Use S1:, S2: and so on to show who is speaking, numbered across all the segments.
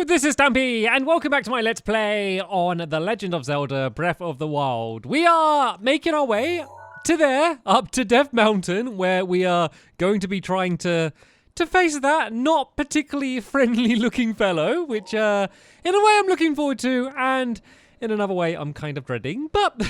S1: this is Stampy, and welcome back to my Let's Play on The Legend of Zelda Breath of the Wild. We are making our way to there, up to Death Mountain, where we are going to be trying to face that not particularly friendly looking fellow, which in a way I'm looking forward to, and in another way I'm kind of dreading, but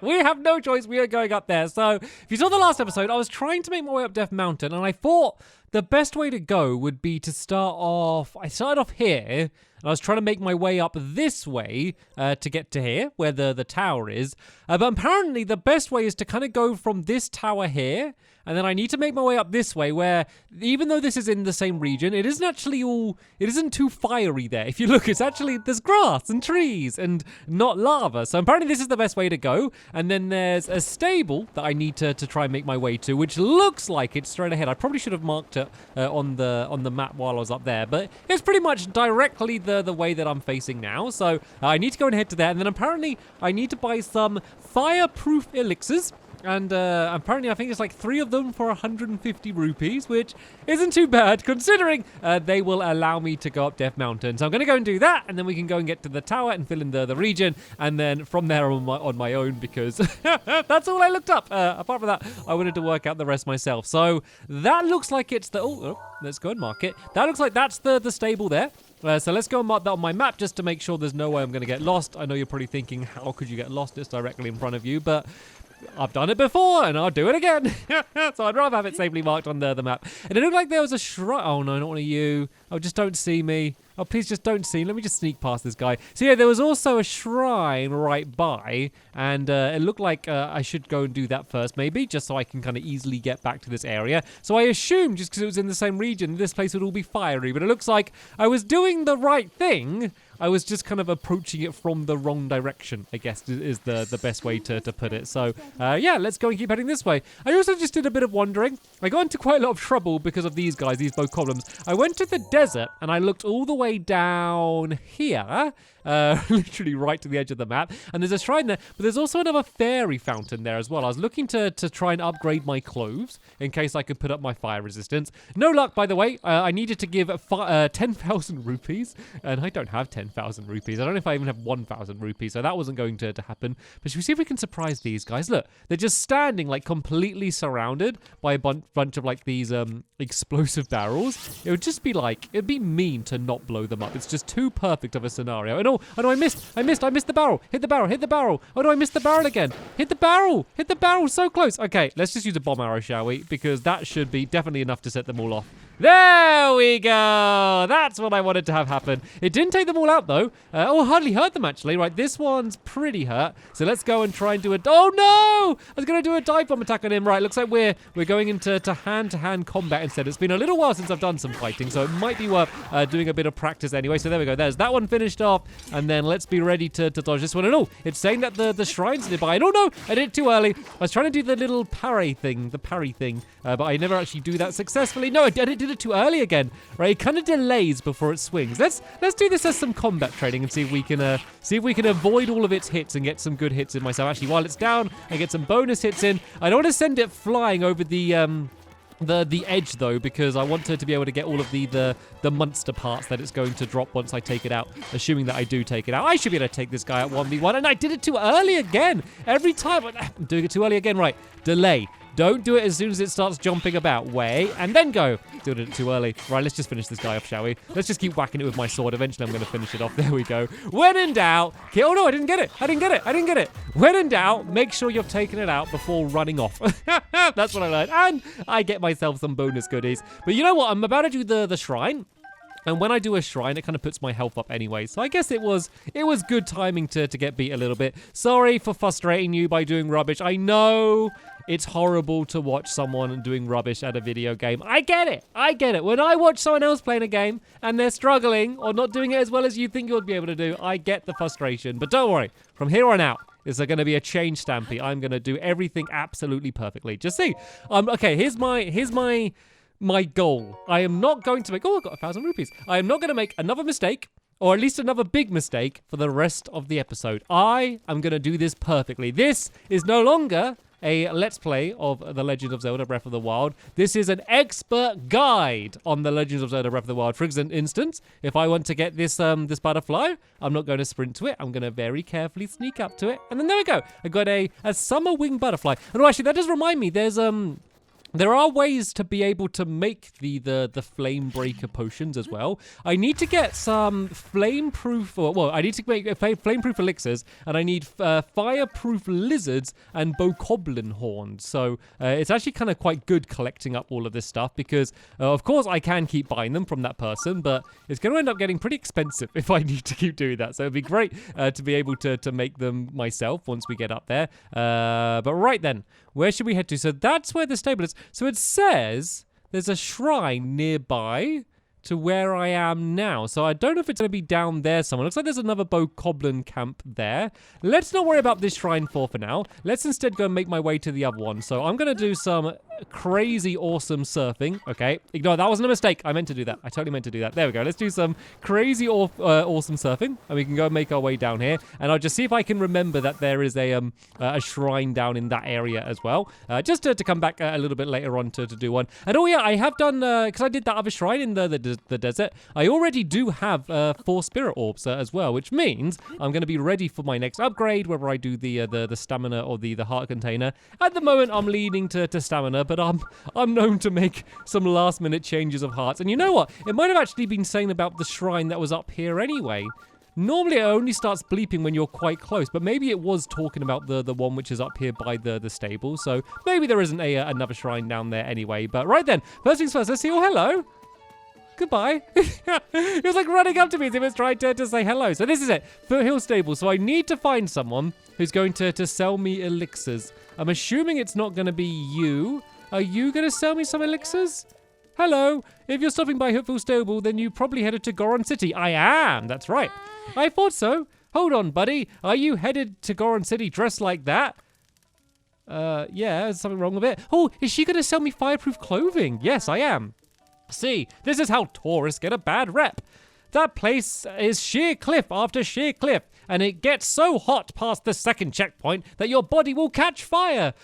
S1: we have no choice, we are going up there. So if you saw the last episode, I was trying to make my way up Death Mountain, and I thought the best way to go would be to I started off here, and I was trying to make my way up this way to get to here, where the tower is. But apparently the best way is to kind of go from this tower here, and then I need to make my way up this way, where even though this is in the same region, it isn't too fiery there. If you look, there's grass and trees and not lava. So apparently this is the best way to go. And then there's a stable that I need to try and make my way to, which looks like it's straight ahead. I probably should have marked it on the map while I was up there, but it's pretty much directly the way that I'm facing now. So I need to go and head to there, and then apparently I need to buy some fireproof elixirs. And apparently I think it's like 3 of them for 150 rupees, which isn't too bad considering they will allow me to go up Death Mountain. So I'm going to go and do that, and then we can go and get to the tower and fill in the region, and then from there on my own, because that's all I looked up. Apart from that, I wanted to work out the rest myself. So that looks like it's let's go and mark it. That looks like that's the stable there. So let's go and mark that on my map just to make sure there's no way I'm going to get lost. I know you're probably thinking, how could you get lost? It's directly in front of you, but I've done it before, and I'll do it again. So I'd rather have it safely marked on the map. And it looked like there was a shrine. Oh, no, not one of you. Oh, just don't see me. Oh, please just don't see me. Let me just sneak past this guy. So, yeah, there was also a shrine right by, and it looked like I should go and do that first, maybe, just so I can kind of easily get back to this area. So I assumed, just because it was in the same region, this place would all be fiery, but it looks like I was doing the right thing. I was just kind of approaching it from the wrong direction, I guess, is the best way to put it. So, yeah, let's go and keep heading this way. I also just did a bit of wandering. I got into quite a lot of trouble because of these guys, these both goblins. I went to the desert, and I looked all the way down here, literally right to the edge of the map, and there's a shrine there, but there's also another fairy fountain there as well. I was looking to try and upgrade my clothes in case I could put up my fire resistance. No luck, by the way. I needed to give 10,000 rupees, and I don't have 10,000 rupees. I don't know if I even have 1,000 rupees, so that wasn't going to happen. But should we see if we can surprise these guys? Look, they're just standing like completely surrounded by a bunch of like these explosive barrels. It would just be like, it'd be mean to not blow them up. It's just too perfect of a scenario. And oh no, I missed the barrel. Hit the barrel. Oh no, I missed the barrel again. Hit the barrel, so close. Okay, let's just use a bomb arrow, shall we? Because that should be definitely enough to set them all off. There we go. That's what I wanted to have happen. It didn't take them all out, though. I hardly hurt them, actually. Right, this one's pretty hurt. So let's go and try and do a... Oh, no! I was going to do a dive bomb attack on him. Right, looks like we're going into hand-to-hand combat instead. It's been a little while since I've done some fighting, so it might be worth doing a bit of practice anyway. So there we go. There's that one finished off. And then let's be ready to dodge this one. And oh, it's saying that the shrine's nearby. And oh, no! I did it too early. I was trying to do the little parry thing, but I never actually do that successfully. No, I did it too early again. Right, it kind of delays before it swings. Let's do this as some combat training and see if we can avoid all of its hits and get some good hits in myself. Actually, while it's down, I get some bonus hits in. I don't want to send it flying over the edge though, because I want her to be able to get all of the monster parts that it's going to drop once I take it out, assuming that I do take it out. I should be able to take this guy out 1v1, and I did it too early again. Every time I'm doing it too early again. Right, delay. Don't do it as soon as it starts jumping about. Wait, and then go. Doing it too early. Right, let's just finish this guy off, shall we? Let's just keep whacking it with my sword. Eventually, I'm going to finish it off. There we go. When in doubt... Oh, no, I didn't get it. When in doubt, make sure you've taken it out before running off. That's what I learned. And I get myself some bonus goodies. But you know what? I'm about to do the shrine. And when I do a shrine, it kind of puts my health up anyway. So I guess it was good timing to get beat a little bit. Sorry for frustrating you by doing rubbish. I know it's horrible to watch someone doing rubbish at a video game. I get it. When I watch someone else playing a game and they're struggling or not doing it as well as you think you'd be able to do, I get the frustration. But don't worry. From here on out, is there going to be a change, Stampy? I'm going to do everything absolutely perfectly. Just see. Okay, here's my goal. I am not going to make... Oh, I got 1,000 rupees. I am not going to make another mistake, or at least another big mistake, for the rest of the episode. I am going to do this perfectly. This is no longer a Let's Play of The Legend of Zelda Breath of the Wild. This is an expert guide on The Legend of Zelda Breath of the Wild. For instance, if I want to get this this butterfly, I'm not going to sprint to it. I'm going to very carefully sneak up to it. And then there we go. I got a summer wing butterfly. And actually, that does remind me, there are ways to be able to make the flame breaker potions as well. I need to get some I need to make flame-proof elixirs, and I need fireproof lizards and bokoblin horns. So it's actually kind of quite good collecting up all of this stuff because, of course, I can keep buying them from that person, but it's going to end up getting pretty expensive if I need to keep doing that. So it'd be great to be able to make them myself once we get up there. But right then, where should we head to? So that's where the stable is. So it says there's a shrine nearby to where I am now. So I don't know if it's going to be down there somewhere. Looks like there's another bokoblin camp there. Let's not worry about this shrine for now. Let's instead go and make my way to the other one. So I'm going to do some crazy awesome surfing. Okay, ignore that. Wasn't a mistake. I meant to do that. I totally meant to do that. There we go. Let's do some crazy awesome surfing, and we can go and make our way down here. And I'll just see if I can remember that there is a shrine down in that area as well. Just to come back a little bit later on to do one. And oh yeah, I have done because I did that other shrine in the desert. I already do have 4 spirit orbs as well, which means I'm going to be ready for my next upgrade, whether I do the stamina or the heart container. At the moment, I'm leaning to stamina, but I'm known to make some last minute changes of hearts. And you know what? It might have actually been saying about the shrine that was up here anyway. Normally it only starts bleeping when you're quite close, but maybe it was talking about the one which is up here by the stable. So maybe there isn't another shrine down there anyway. But right then, first things first, let's see. Oh, hello. Goodbye. He was like running up to me as if he was trying to say hello. So this is it, Foothill Stable. So I need to find someone who's going to sell me elixirs. I'm assuming it's not going to be you. Are you going to sell me some elixirs? Hello. If you're stopping by Foothill Stable, then you probably headed to Goron City. I am. That's right. I thought so. Hold on, buddy. Are you headed to Goron City dressed like that? Yeah, there's something wrong with it. Oh, is she going to sell me fireproof clothing? Yes, I am. See, this is how tourists get a bad rep. That place is sheer cliff after sheer cliff, and it gets so hot past the second checkpoint that your body will catch fire.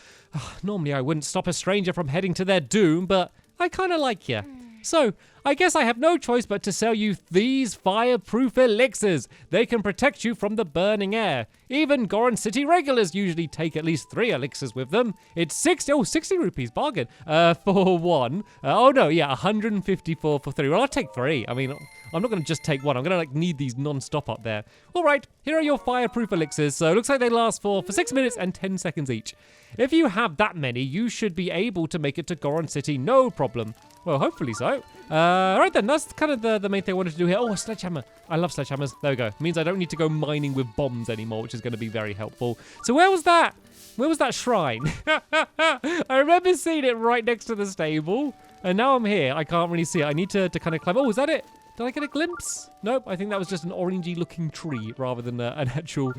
S1: Normally I wouldn't stop a stranger from heading to their doom, but I kind of like you. So, I guess I have no choice but to sell you these fireproof elixirs. They can protect you from the burning air. Even Goron City regulars usually take at least 3 elixirs with them. It's 60 rupees, bargain, for one. 154 for 3. Well, I'll take 3. I mean, I'm not going to just take one. I'm going to need these non-stop up there. All right, here are your fireproof elixirs. So it looks like they last for 6 minutes and 10 seconds each. If you have that many, you should be able to make it to Goron City, no problem. Well, hopefully so. Right then, that's kind of the main thing I wanted to do here. Oh, a sledgehammer. I love sledgehammers. There we go. It means I don't need to go mining with bombs anymore, which is going to be very helpful. So where was that? Where was that shrine? I remember seeing it right next to the stable, and now I'm here. I can't really see it. I need to kind of climb. Oh, is that it? Did I get a glimpse? Nope, I think that was just an orangey looking tree rather than an actual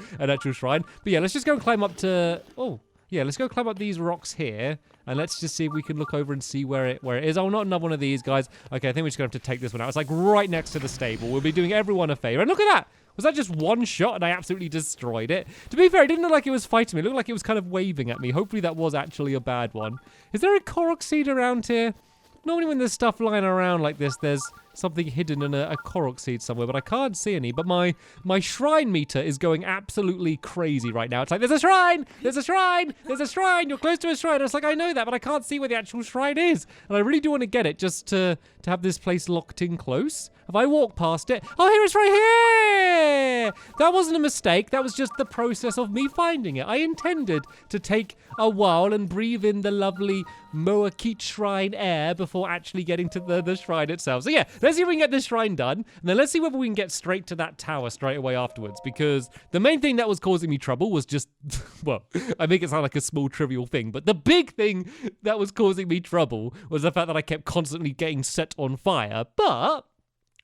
S1: shrine. But yeah, let's just go and climb up to... Oh, yeah, let's go climb up these rocks here. And let's just see if we can look over and see where it is. Oh, not another one of these, guys. Okay, I think we're just going to have to take this one out. It's like right next to the stable. We'll be doing everyone a favor. And look at that. Was that just one shot and I absolutely destroyed it? To be fair, it didn't look like it was fighting me. It looked like it was kind of waving at me. Hopefully that was actually a bad one. Is there a Korok seed around here? Normally when there's stuff lying around like this, there's something hidden in a Korok seed somewhere, but I can't see any. But my shrine meter is going absolutely crazy right now. It's like, there's a shrine! There's a shrine! There's a shrine! You're close to a shrine! And it's like, I know that, but I can't see where the actual shrine is. And I really do want to get it just to have this place locked in close. If I walk past it... Oh, here it's right here! That wasn't a mistake. That was just the process of me finding it. I intended to take a while and breathe in the lovely Moakit shrine air before actually getting to the shrine itself. So yeah, let's see if we can get this shrine done, and then let's see whether we can get straight to that tower straight away afterwards, because the main thing that was causing me trouble was just, well, I make it sound like a small trivial thing, but the big thing that was causing me trouble was the fact that I kept constantly getting set on fire. But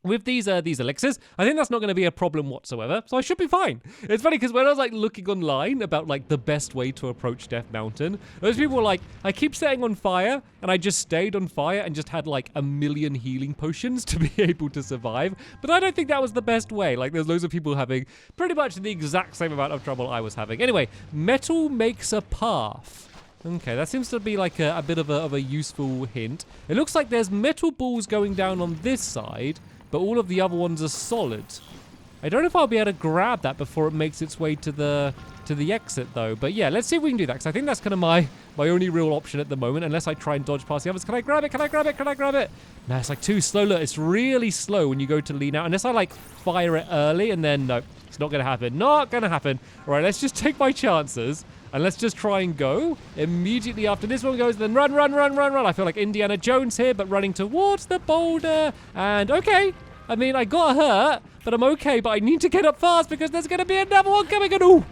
S1: with these elixirs, I think that's not going to be a problem whatsoever, so I should be fine. It's funny because when I was like looking online about like the best way to approach Death Mountain, those people were like, I keep setting on fire, and I just stayed on fire and just had like 1,000,000 healing potions to be able to survive. But I don't think that was the best way. Like, there's loads of people having pretty much the exact same amount of trouble I was having. Anyway, metal makes a path. Okay, that seems to be like a bit of a useful hint. It looks like there's metal balls going down on this side, but all of the other ones are solid. I don't know if I'll be able to grab that before it makes its way to the exit though. But yeah, let's see if we can do that, because I think that's kind of my only real option at the moment, unless I try and dodge past the others. Can I grab it? Can I grab it? Can I grab it? No, it's like too slow. Look, it's really slow when you go to lean out. Unless I like fire it early, and then no, it's not going to happen. Not going to happen. All right, let's just take my chances. And let's just try and go immediately after this one goes. Then run, run, run, run, run. I feel like Indiana Jones here, but running towards the boulder. And okay. I mean, I got hurt, but I'm okay. But I need to get up fast because there's going to be another one coming. And ooh,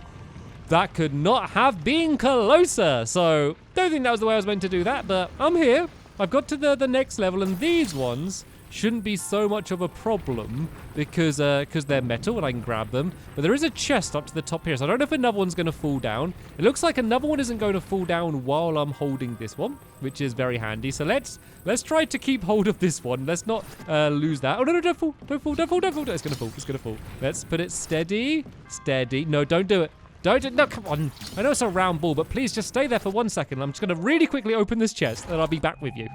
S1: that could not have been closer. So don't think that was the way I was meant to do that. But I'm here. I've got to the next level. And these ones shouldn't be so much of a problem because they're metal and I can grab them. But there is a chest up to the top here, so I don't know if another one's going to fall down. It looks like another one isn't going to fall down while I'm holding this one, which is very handy. So let's try to keep hold of this one. Let's not lose that. Oh no, don't fall, don't fall, don't fall, don't fall. It's going to fall, it's going to fall. Let's put it steady, steady. No, don't do it. No, come on. I know it's a round ball, but please just stay there for 1 second. I'm just going to really quickly open this chest, and I'll be back with you.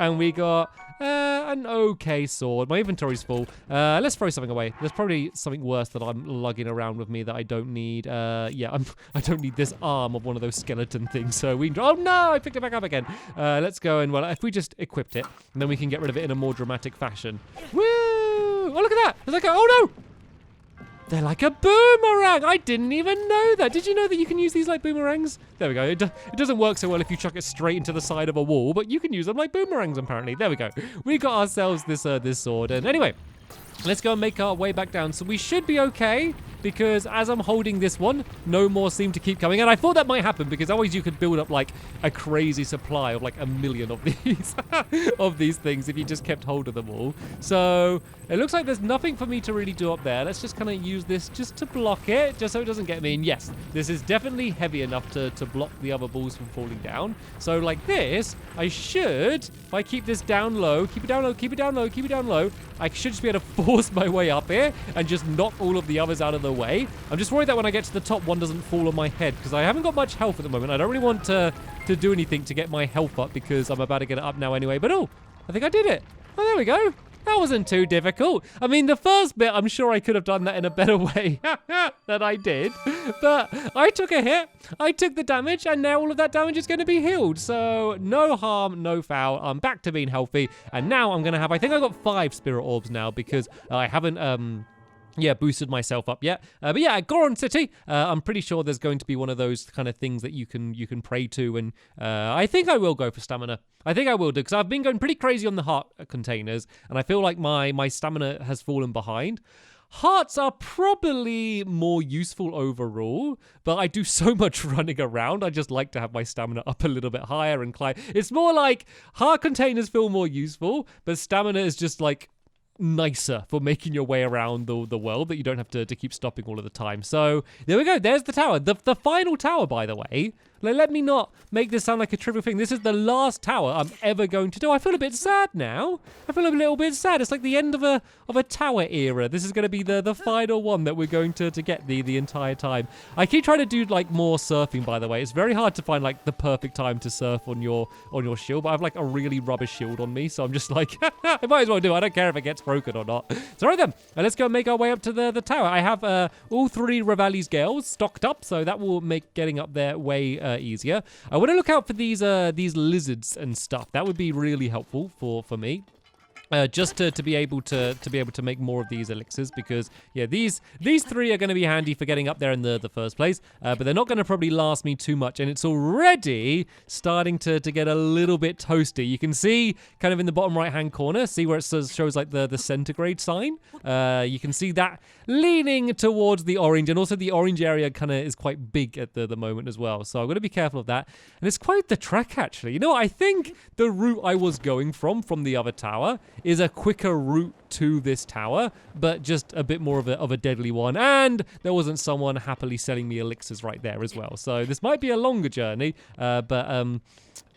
S1: And we got an okay sword. My inventory's full. Let's throw something away. There's probably something worse that I'm lugging around with me that I don't need. Yeah, I don't need this arm of one of those skeleton things. So oh no, I picked it back up again. Let's go and, well, if we just equipped it, then we can get rid of it in a more dramatic fashion. Woo! Oh, look at that. There's like oh no! They're like a boomerang. I didn't even know that. Did you know that you can use these like boomerangs? There we go. It doesn't work so well if you chuck it straight into the side of a wall, but you can use them like boomerangs apparently. There we go. We got ourselves this sword. And anyway, let's go and make our way back down. So we should be okay, because as I'm holding this one, no more seem to keep coming. And I thought that might happen because always you could build up like a crazy supply of like 1 million of these of these things if you just kept hold of them all. So it looks like there's nothing for me to really do up there. Let's just kind of use this just to block it, just so it doesn't get me. And yes, this is definitely heavy enough to block the other balls from falling down. So like this, I should, if I keep this down low, keep it down low, keep it down low, keep it down low, I should just be able to force my way up here and just knock all of the others out of the way. I'm just worried that when I get to the top, one doesn't fall on my head because I haven't got much health at the moment. I don't really want to do anything to get my health up because I'm about to get it up now anyway. But oh, I think I did it. Oh, there we go. That wasn't too difficult. I mean, the first bit, I'm sure I could have done that in a better way than I did. But I took a hit, I took the damage, and now all of that damage is going to be healed. So no harm, no foul. I'm back to being healthy. And now I'm going to have, I think I got 5 spirit orbs now because I haven't, boosted myself up yet. But yeah, at Goron City, I'm pretty sure there's going to be one of those kind of things that you can pray to, and I think I will go for stamina. I think I will do, because I've been going pretty crazy on the heart containers, and I feel like my stamina has fallen behind. Hearts are probably more useful overall, but I do so much running around. I just like to have my stamina up a little bit higher and climb. It's more like heart containers feel more useful, but stamina is just like nicer for making your way around the world, that you don't have to keep stopping all of the time. So there we go. There's the tower. The final tower, by the way. Let me not make this sound like a trivial thing. This is the last tower I'm ever going to do. I feel a bit sad now. I feel a little bit sad. It's like the end of a tower era. This is going to be the final one that we're going to get the entire time. I keep trying to do like more surfing, by the way. It's very hard to find like the perfect time to surf on your shield, but I have like a really rubbish shield on me, so I'm just like, I might as well do. I don't care if it gets broken or not. So right then, let's go and make our way up to the tower. I have all 3 Revali's Gales stocked up, so that will make getting up there way easier. I want to look out for these lizards and stuff. That would be really helpful for me. Just to be able to make more of these elixirs, because yeah, these 3 are going to be handy for getting up there in the first place, but they're not going to probably last me too much, and it's already starting to get a little bit toasty. You can see kind of in the bottom right hand corner, see where it shows like the centigrade sign. You can see that leaning towards the orange, and also the orange area kind of is quite big at the moment as well, so I'm going to be careful of that. And it's quite the trek, actually. You know, I think the route I was going from the other tower is a quicker route to this tower, but just a bit more of a deadly one. And there wasn't someone happily selling me elixirs right there as well. So this might be a longer journey, but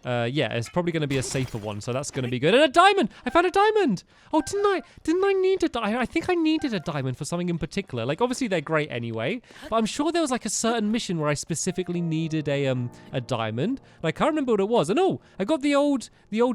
S1: yeah, it's probably going to be a safer one, so that's going to be good. And a diamond! I found a diamond! Oh, didn't I need a diamond? I think I needed a diamond for something in particular. Like, obviously they're great anyway, but I'm sure there was like a certain mission where I specifically needed a diamond. And I can't remember what it was. And oh, I got the old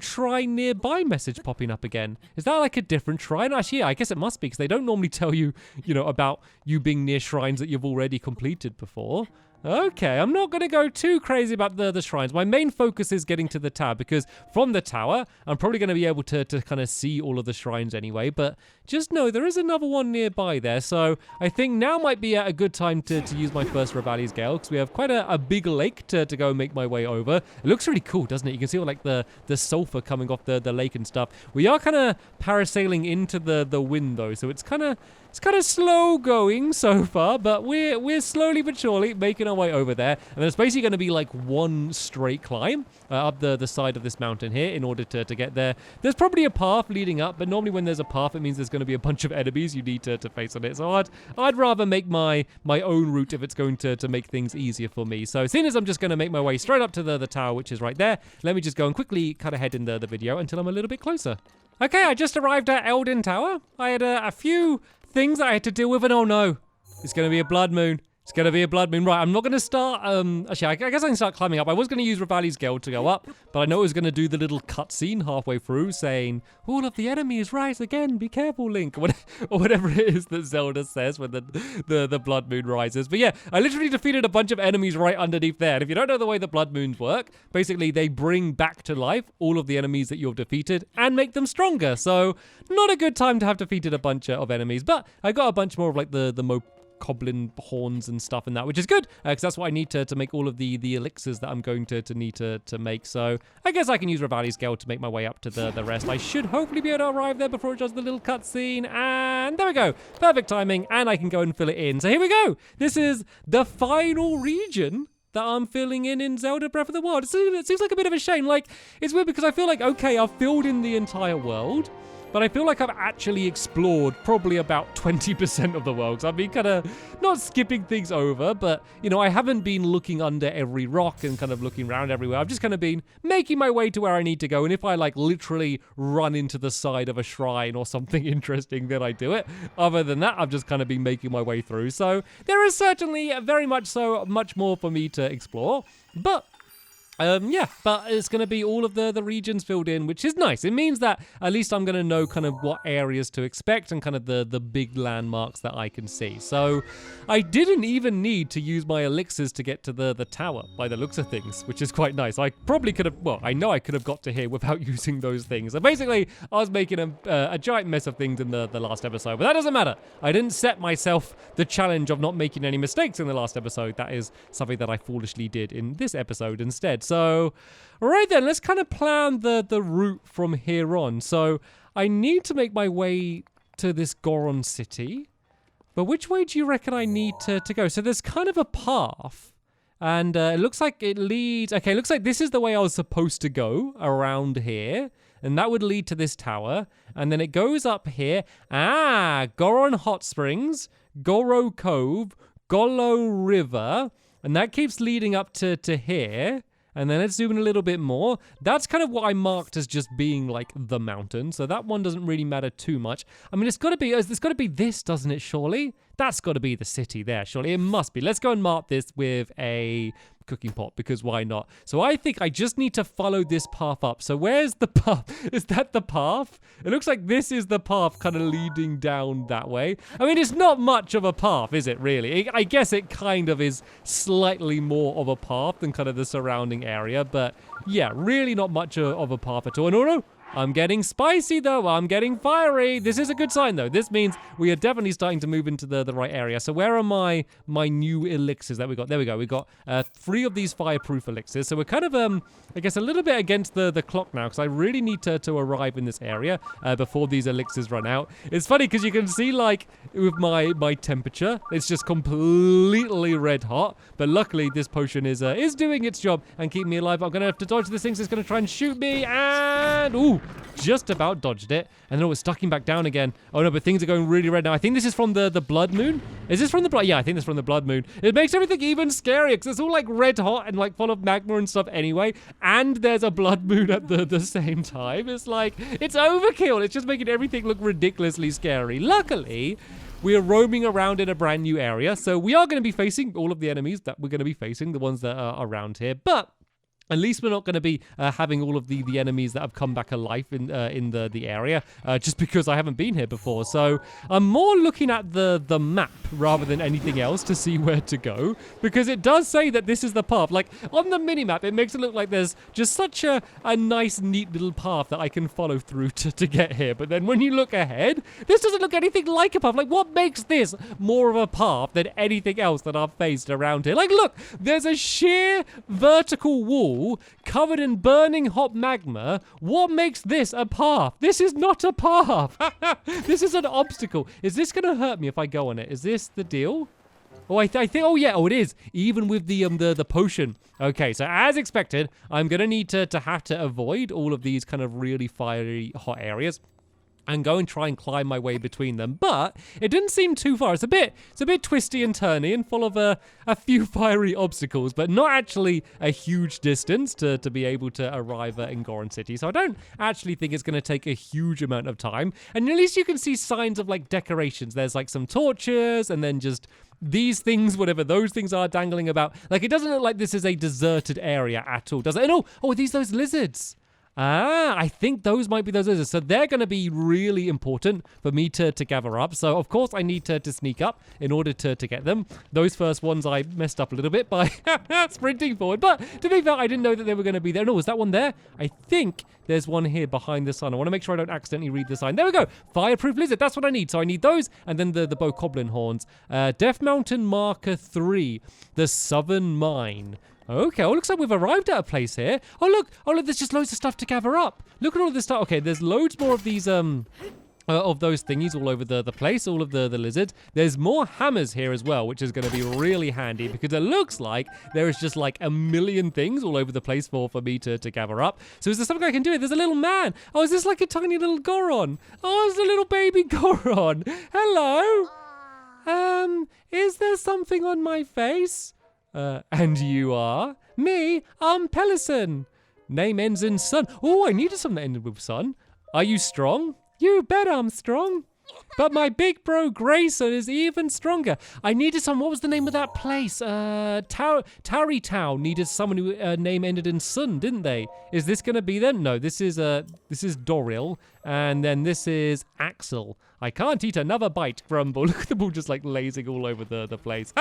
S1: shrine nearby message popping up again. Is that like a different shrine? Actually, yeah, I guess it must be, because they don't normally tell you, you know, about you being near shrines that you've already completed before. Okay, I'm not going to go too crazy about the shrines. My main focus is getting to the tower, because from the tower, I'm probably going to be able to kind of see all of the shrines anyway. But just know there is another one nearby there. So I think now might be a good time to use my first Revali's Gale, because we have quite a big lake to go and make my way over. It looks really cool, doesn't it? You can see all like the sulfur coming off the lake and stuff. We are kind of parasailing into the wind though, so it's kind of slow going so far, but we're slowly but surely making our way over there. And it's basically going to be like one straight climb up the side of this mountain here in order to get there. There's probably a path leading up, but normally when there's a path, it means there's going to be a bunch of enemies you need to face on it. So I'd rather make my own route if it's going to make things easier for me. So seeing as I'm just going to make my way straight up to the tower, which is right there, let me just go and quickly cut ahead in the video until I'm a little bit closer. Okay, I just arrived at Eldin Tower. I had a few things I had to deal with, and oh no, it's going to be a blood moon. It's going to be a blood moon. Right, I'm not going to start, actually, I guess I can start climbing up. I was going to use Revali's Gale to go up, but I know it was going to do the little cutscene halfway through saying, all of the enemies rise again, be careful, Link, or whatever it is that Zelda says when the blood moon rises. But yeah, I literally defeated a bunch of enemies right underneath there. And if you don't know the way the blood moons work, basically they bring back to life all of the enemies that you've defeated and make them stronger. So not a good time to have defeated a bunch of enemies, but I got a bunch more of like the goblin horns and stuff and that, which is good, because that's what I need to make all of the elixirs that I'm going to need to make. So I guess I can use Revali's Gale to make my way up to the rest. I should hopefully be able to arrive there before it does the little cutscene, and there we go. Perfect timing, and I can go and fill it in. So here we go. This is the final region that I'm filling in Zelda Breath of the Wild. It seems like a bit of a shame. Like, it's weird because I feel like, okay, I've filled in the entire world, but I feel like I've actually explored probably about 20% of the world. So I've been kind of not skipping things over, but, you know, I haven't been looking under every rock and kind of looking around everywhere. I've just kind of been making my way to where I need to go. And if I, like, literally run into the side of a shrine or something interesting, then I do it. Other than that, I've just kind of been making my way through. So there is certainly very much so much more for me to explore. But yeah, but it's going to be all of the regions filled in, which is nice. It means that at least I'm going to know kind of what areas to expect and kind of the big landmarks that I can see. So I didn't even need to use my elixirs to get to the tower by the looks of things, which is quite nice. I probably could have, well, I know I could have got to here without using those things. So basically, I was making a giant mess of things in the last episode, but that doesn't matter. I didn't set myself the challenge of not making any mistakes in the last episode. That is something that I foolishly did in this episode instead. So, right then, let's kind of plan the route from here on. So, I need to make my way to this Goron city. But which way do you reckon I need to go? So, there's kind of a path. And it looks like it leads... Okay, it looks like this is the way I was supposed to go, around here. And that would lead to this tower. And then it goes up here. Ah, Goron Hot Springs, Goro Cove, Gollo River. And that keeps leading up to here. And then let's zoom in a little bit more. That's kind of what I marked as just being like the mountain. So that one doesn't really matter too much. I mean, it's got to be this, doesn't it, surely? That's got to be the city there, surely. It must be. Let's go and mark this with a cooking pot, because why not? So I think I just need to follow this path up. So where's the path? Is that the path? It looks like this is the path kind of leading down that way. I mean, it's not much of a path, is it really? I guess it kind of is slightly more of a path than kind of the surrounding area, but yeah, really not much of a path at all. No, I'm getting spicy though. I'm getting fiery. This is a good sign though. This means we are definitely starting to move into the right area. So where are my new elixirs that we got? There we go. We got 3 of these fireproof elixirs. So we're kind of, I guess, a little bit against the clock now, because I really need to arrive in this area before these elixirs run out. It's funny because you can see, like, with my temperature, it's just completely red hot. But luckily, this potion is doing its job and keeping me alive. I'm going to have to dodge this thing, so it's going to try and shoot me. And, ooh. Oh, just about dodged it. And then it was stucking back down again. Oh no, but things are going really red now. I think this is from the blood moon. Is this from the blood? Yeah, I think this is from the blood moon. It makes everything even scarier because it's all like red hot and like full of magma and stuff anyway. And there's a blood moon at the same time. It's like, it's overkill. It's just making everything look ridiculously scary. Luckily, we are roaming around in a brand new area. So we are going to be facing all of the enemies that we're going to be facing, the ones that are around here. But at least we're not going to be having all of the enemies that have come back alive in the area, just because I haven't been here before. So I'm more looking at the map rather than anything else to see where to go, because it does say that this is the path. Like on the mini-map, it makes it look like there's just such a nice, neat little path that I can follow through to get here. But then when you look ahead, this doesn't look anything like a path. Like what makes this more of a path than anything else that I've faced around here? Like look, there's a sheer vertical wall covered in burning hot magma. What makes this a path? This is not a path. This is an obstacle. Is this going to hurt me if I go on it? Is this the deal? Oh, I think. Oh, yeah. Oh, it is. Even with the potion. Okay, so as expected, I'm going to need to have to avoid all of these kind of really fiery hot areas and go and try and climb my way between them. But it didn't seem too far. It's a bit twisty and turny and full of a few fiery obstacles, but not actually a huge distance to be able to arrive in Goron City. So I don't actually think it's going to take a huge amount of time. And at least you can see signs of like decorations. There's like some torches and then just these things, whatever those things are, dangling about. Like it doesn't look like this is a deserted area at all, does it? And oh, are these those lizards? Ah, I think those might be those lizards. So they're going to be really important for me to gather up. So, of course, I need to sneak up in order to get them. Those first ones I messed up a little bit by sprinting forward. But to be fair, I didn't know that they were going to be there. No, was that one there? I think there's one here behind the sun. I want to make sure I don't accidentally read the sign. There we go. Fireproof lizard. That's what I need. So I need those and then the bokoblin horns. Death Mountain Marker 3. The Southern Mine. Okay, well, looks like we've arrived at a place here. Oh, look, there's just loads of stuff to gather up. Look at all this stuff. Okay, there's loads more of these, of those thingies all over the place, all of the lizards. There's more hammers here as well, which is going to be really handy because it looks like there is just like a million things all over the place for me to gather up. So is there something I can do? There's a little man. Oh, is this like a tiny little Goron? Oh, it's a little baby Goron. Hello. Is there something on my face? And you are? Me? I'm Pelison. Name ends in son. Oh, I needed something that ended with son. Are you strong? You bet I'm strong. But my big bro Grayson is even stronger. I needed some. What was the name of that place? Tarry Town needed someone who name ended in son, didn't they? Is this gonna be them? No, this is Doril, and then this is Axel. I can't eat another bite, Grumble. Look at them all just like lazing all over the place.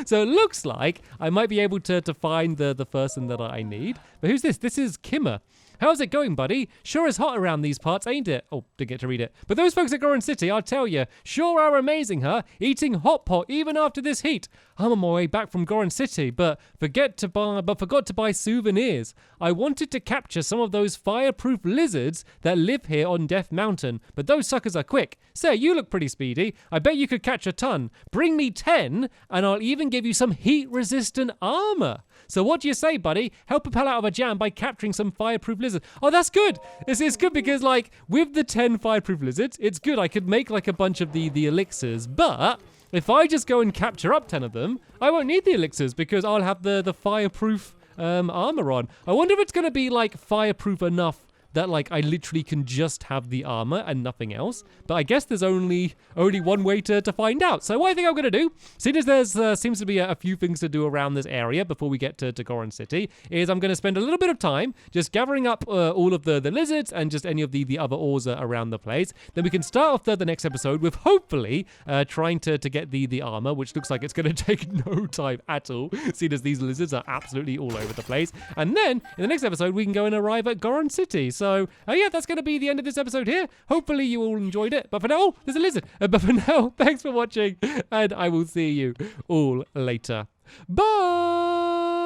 S1: So it looks like I might be able to find the person that I need. But who's this? This is Kimmer. How's it going, buddy? Sure is hot around these parts, ain't it? Oh, didn't get to read it. But those folks at Goron City, I'll tell you, sure are amazing, huh? Eating hot pot even after this heat. I'm on my way back from Goron City, but forgot to buy souvenirs. I wanted to capture some of those fireproof lizards that live here on Death Mountain, but those suckers are quick. Say, you look pretty speedy. I bet you could catch a ton. Bring me 10, and I'll even give you some heat-resistant armor. So what do you say, buddy? Help a pal out of a jam by capturing some fireproof lizards. Oh, that's good. It's good because, like, with the 10 fireproof lizards, it's good. I could make, like, a bunch of the elixirs, but if I just go and capture up 10 of them, I won't need the elixirs because I'll have the fireproof armor on. I wonder if it's going to be, like, fireproof enough that, like, I literally can just have the armor and nothing else. But I guess there's only one way to find out. So what I think I'm going to do, seeing as there's seems to be a few things to do around this area before we get to Goron City, is I'm going to spend a little bit of time just gathering up all of the lizards and just any of the other ores around the place. Then we can start off the next episode with hopefully trying to get the armor, which looks like it's going to take no time at all, seeing as these lizards are absolutely all over the place. And then in the next episode, we can go and arrive at Goron City. So, yeah, that's going to be the end of this episode here. Hopefully you all enjoyed it. But for now, there's a lizard. But for now, thanks for watching, and I will see you all later. Bye!